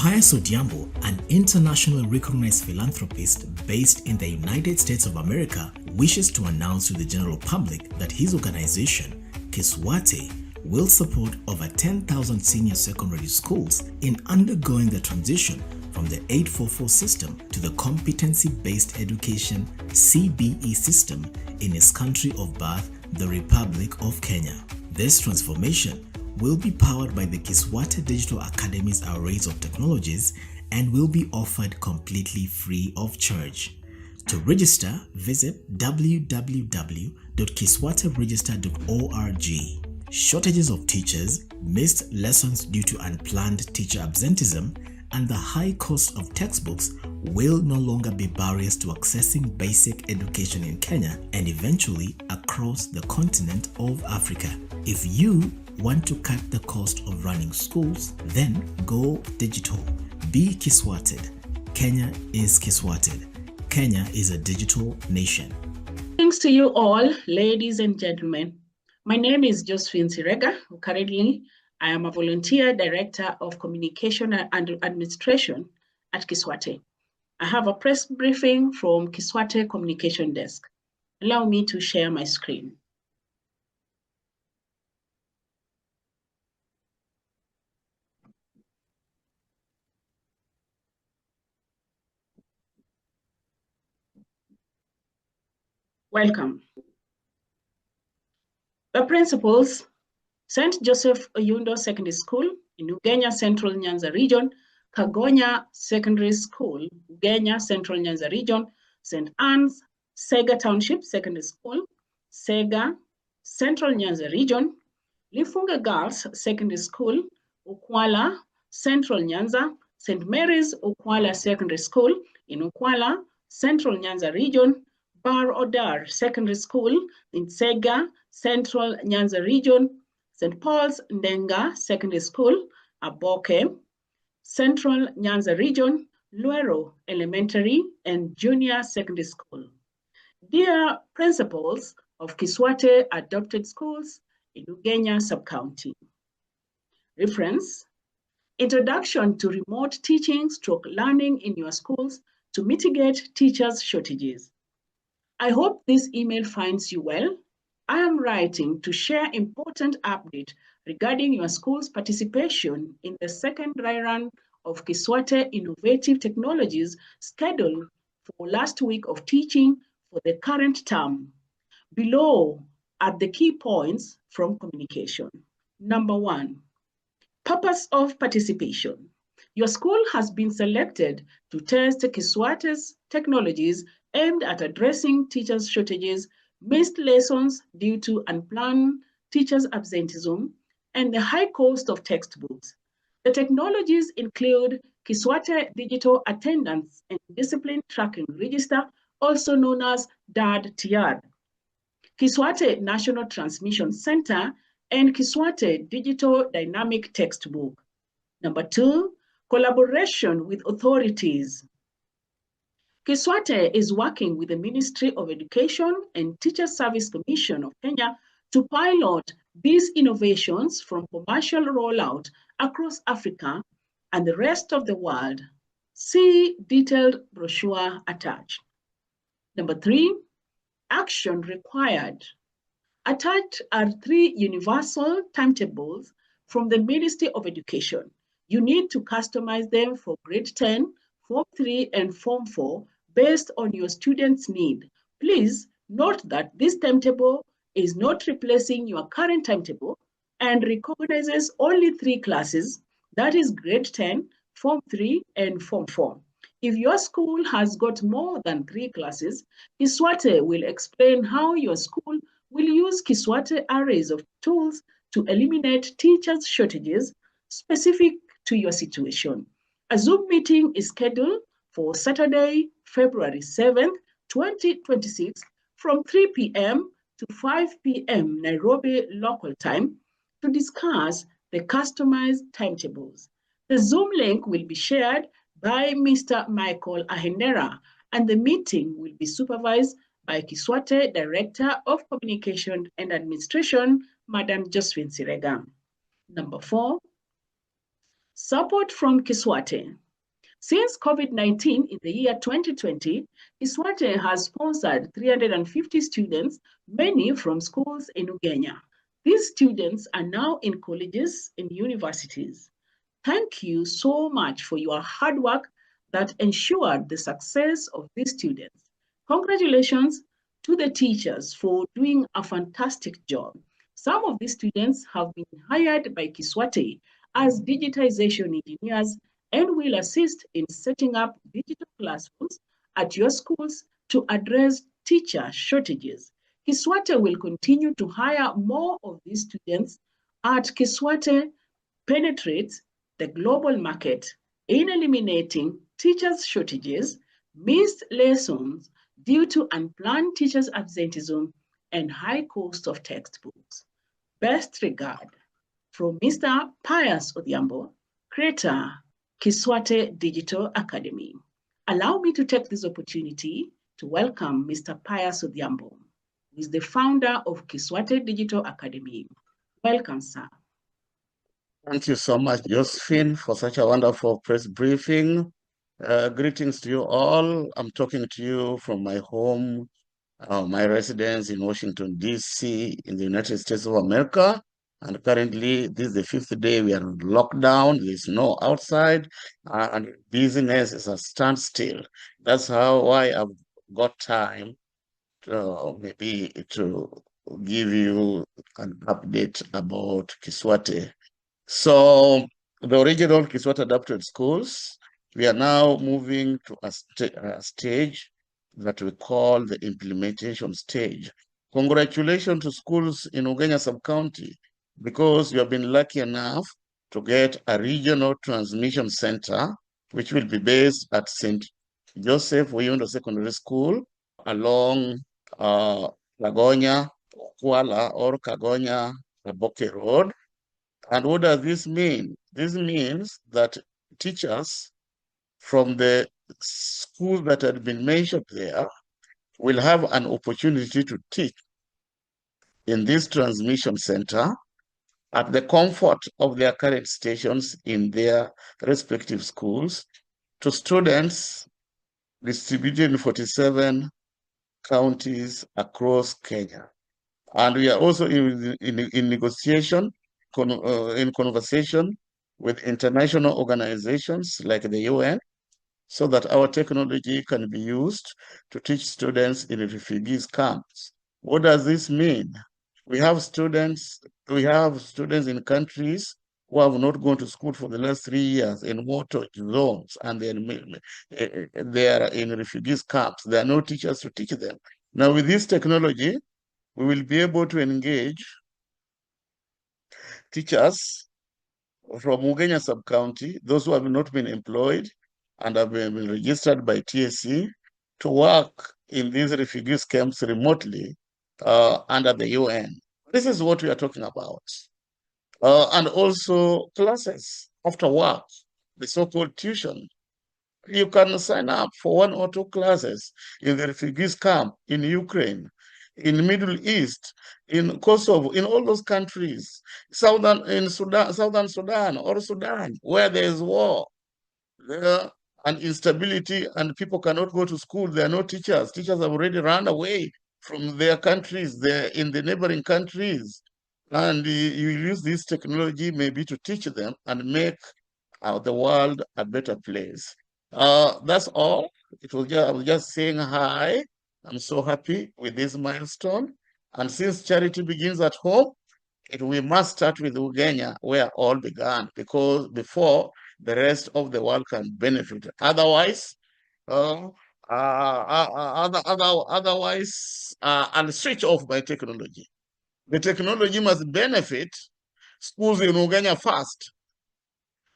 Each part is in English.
Pius Odiambo, an internationally recognized philanthropist based in the United States of America, wishes to announce to the general public that his organization, Kiswate, will support over 10,000 senior secondary schools in undergoing the transition from the 844 system to the competency-based education CBE system in his country of birth, the Republic of Kenya. This transformation will be powered by the Kiswate Digital Academy's arrays of technologies and will be offered completely free of charge. To register, visit www.kiswateregister.org. Shortages of teachers, missed lessons due to unplanned teacher absenteeism, and the high cost of textbooks will no longer be barriers to accessing basic education in Kenya and eventually across the continent of Africa. If you want to cut the cost of running schools, then go digital. Be Kiswated. Kenya is Kiswated. Kenya is a digital nation. Thanks to you all, ladies and gentlemen. My name is Josephine Sirega. Currently, I am a volunteer director of communication and administration at Kiswate. I have a press briefing from Kiswate Communication Desk. Allow me to share my screen. Welcome. The principals, St. Joseph Oyundo Secondary School in Ugenya Central Nyanza Region, Kagonya Secondary School, Ugenya Central Nyanza Region, St. Anne's, Sega Township Secondary School, Sega Central Nyanza Region, Lifunga Girls Secondary School, Ukwala Central Nyanza, St. Mary's Ukwala Secondary School in Ukwala, Central Nyanza Region, Bar Odar Secondary School in Sega, Central Nyanza Region, St. Paul's Ndenga Secondary School, Aboke, Central Nyanza Region, Luero Elementary and Junior Secondary School. Dear principals of Kiswate Adopted Schools in Ugenya Sub-County. Reference, Introduction to Remote Teaching / Learning in Your Schools to Mitigate Teachers' Shortages. I hope this email finds you well. I am writing to share important update regarding your school's participation in the second dry run of Kiswate Innovative Technologies scheduled for last week of teaching for the current term. Below are the key points from communication. Number 1, purpose of participation. Your school has been selected to test Kiswate's technologies aimed at addressing teachers' shortages, missed lessons due to unplanned teachers' absenteeism, and the high cost of textbooks. The technologies include Kiswate Digital Attendance and Discipline Tracking Register, also known as DAD-TR, Kiswate National Transmission Center, and Kiswate Digital Dynamic Textbook. Number 2, collaboration with authorities. Kiswate is working with the Ministry of Education and Teacher Service Commission of Kenya to pilot these innovations from commercial rollout across Africa and the rest of the world. See detailed brochure attached. Number 3, action required. Attached are 3 universal timetables from the Ministry of Education. You need to customize them for grade 10, Form 3, and Form 4 based on your students' need. Please note that this timetable is not replacing your current timetable and recognizes only 3 classes, that is grade 10, Form 3, and Form 4. If your school has got more than 3 classes, Kiswate will explain how your school will use Kiswate arrays of tools to eliminate teachers' shortages specific to your situation. A Zoom meeting is scheduled for Saturday, February 7th, 2026 from 3 p.m. to 5 p.m. Nairobi local time to discuss the customized timetables. The Zoom link will be shared by Mr. Michael Ahendera, and the meeting will be supervised by Kiswate Director of Communication and Administration, Madam Josephine Sirega. Number 4, Support from Kiswate. Since COVID-19 in the year 2020, Kiswate has sponsored 350 students, many from schools in Ugenya. These students are now in colleges and universities. Thank you so much for your hard work that ensured the success of these students. Congratulations to the teachers for doing a fantastic job. Some of these students have been hired by Kiswate as digitization engineers and will assist in setting up digital classrooms at your schools to address teacher shortages. Kiswate will continue to hire more of these students at Kiswate penetrates the global market in eliminating teachers' shortages, missed lessons due to unplanned teachers' absenteeism, and high cost of textbooks. Best regard from Mr. Pius Odhiambo, creator, Kiswate Digital Academy. Allow me to take this opportunity to welcome Mr. Pius Odhiambo, who is the founder of Kiswate Digital Academy. Welcome, sir. Thank you so much, Josephine, for such a wonderful press briefing. Greetings to you all. I'm talking to you from my home, my residence in Washington, D.C., in the United States of America. And currently, this is the 5th day we are on lockdown. There's no outside, and business is a standstill. That's why I've got time maybe to give you an update about Kiswate. So the original Kiswate adapted schools, we are now moving to a stage that we call the implementation stage. Congratulations to schools in Ugenya sub-county, because you have been lucky enough to get a regional transmission center, which will be based at St. Joseph Uyundo Secondary School along Kagonya, Kuala or Kagonya Aboke Road. And what does this mean? This means that teachers from the schools that had been mentioned there will have an opportunity to teach in this transmission center at the comfort of their current stations in their respective schools to students distributed in 47 counties across Kenya. And we are also in negotiation, in conversation with international organizations like the UN, so that our technology can be used to teach students in refugees camps. What does this mean? We have students in countries who have not gone to school for the last 3 years in water zones, and they are in refugees camps. There are no teachers to teach them. Now, with this technology, we will be able to engage teachers from Ugenya sub-county, those who have not been employed and have been registered by TSC, to work in these refugees camps remotely under the UN. This is what we are talking about. And also classes after work, the so-called tuition. You can sign up for 1 or 2 classes in the refugees camp in Ukraine, in Middle East, in Kosovo, in all those countries, southern Sudan or Sudan, where there is war, there and instability, and people cannot go to school. There are no teachers. Teachers have already run away from their countries. They're in the neighboring countries. And you use this technology maybe to teach them and make the world a better place. That's all. I was just saying hi. I'm so happy with this milestone. And since charity begins at home, we must start with Ugenya, where all began, because before the rest of the world can benefit. Otherwise, I'll switch off my technology. The technology must benefit schools in Ugenya first.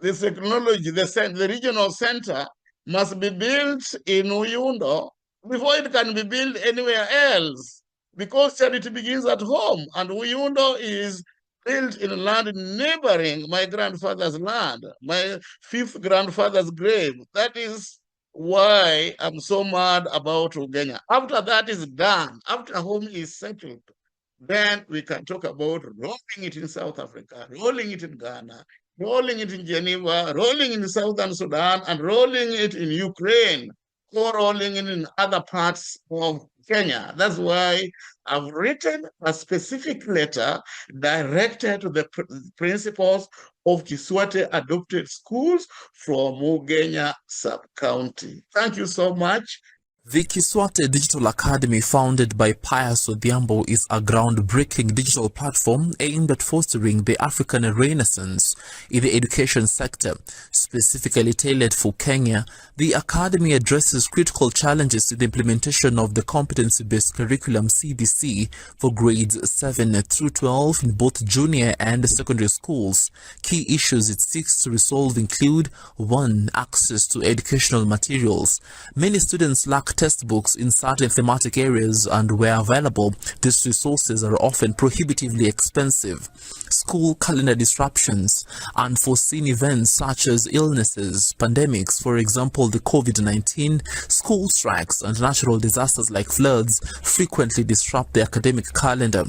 The technology, the regional center must be built in Uyundo before it can be built anywhere else, because charity begins at home, and Uyundo is built in land neighboring my grandfather's land, my 5th grandfather's grave. That is why I'm so mad about Ugenya. After that is done, after home is settled, then we can talk about rolling it in South Africa, rolling it in Ghana, rolling it in Geneva, rolling in Southern Sudan, and rolling it in Ukraine, or rolling it in other parts of Kenya. That's why I've written a specific letter directed to the principals of Kiswate adopted schools from Ugenya sub-county. Thank you so much. The Kiswate Digital Academy, founded by Pius Odhiambo, is a groundbreaking digital platform aimed at fostering the African Renaissance in the education sector. Specifically tailored for Kenya, the Academy addresses critical challenges in the implementation of the competency-based curriculum CBC for grades 7 through 12 in both junior and secondary schools. Key issues it seeks to resolve include 1. Access to educational materials. Many students lack textbooks in certain thematic areas, and where available, these resources are often prohibitively expensive. School calendar disruptions. Unforeseen events such as illnesses, pandemics, for example the COVID-19, school strikes, and natural disasters like floods frequently disrupt the academic calendar.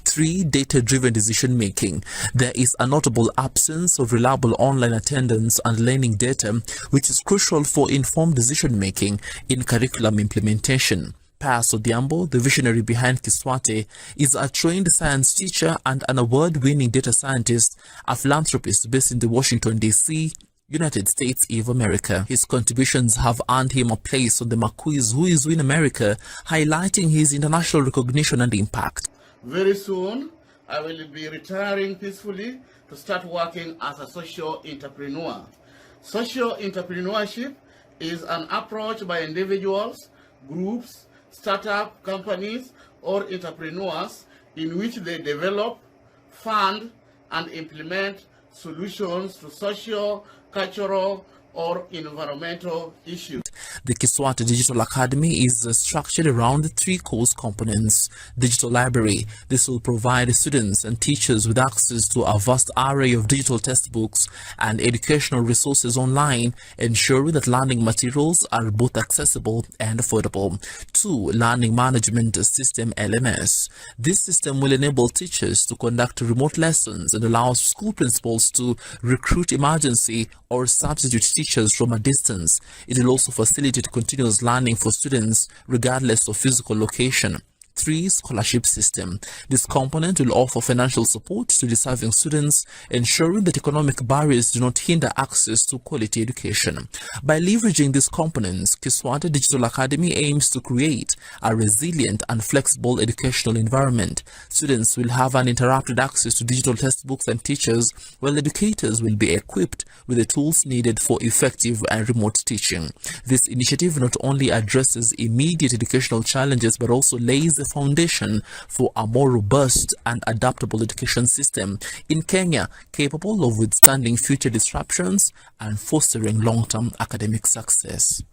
3. Data-driven decision-making. There is a notable absence of reliable online attendance and learning data, which is crucial for informed decision-making in curriculum implementation. Pius Odhiambo, the visionary behind Kiswate, is a trained science teacher and an award-winning data scientist, a philanthropist based in the Washington, D.C., United States of America. His contributions have earned him a place on the Marquis Who Is in America, highlighting his international recognition and impact. Very soon, I will be retiring peacefully to start working as a social entrepreneur. Social entrepreneurship is an approach by individuals, groups, startup companies, or entrepreneurs in which they develop, fund, and implement solutions to social, cultural, or environmental issues. The Kiswate Digital Academy is structured around 3 course components. Digital library. This will provide students and teachers with access to a vast array of digital textbooks and educational resources online, ensuring that learning materials are both accessible and affordable. 2. Learning management system LMS. This system will enable teachers to conduct remote lessons and allows school principals to recruit emergency or substitute teachers from a distance. It will also facilitate continuous learning for students regardless of physical location. 3. Scholarship system. This component will offer financial support to deserving students, ensuring that economic barriers do not hinder access to quality education. By leveraging these components, Kiswate Digital Academy aims to create a resilient and flexible educational environment. Students will have uninterrupted access to digital textbooks and teachers, while educators will be equipped with the tools needed for effective and remote teaching. This initiative not only addresses immediate educational challenges but also lays the foundation for a more robust and adaptable education system in Kenya, capable of withstanding future disruptions and fostering long-term academic success.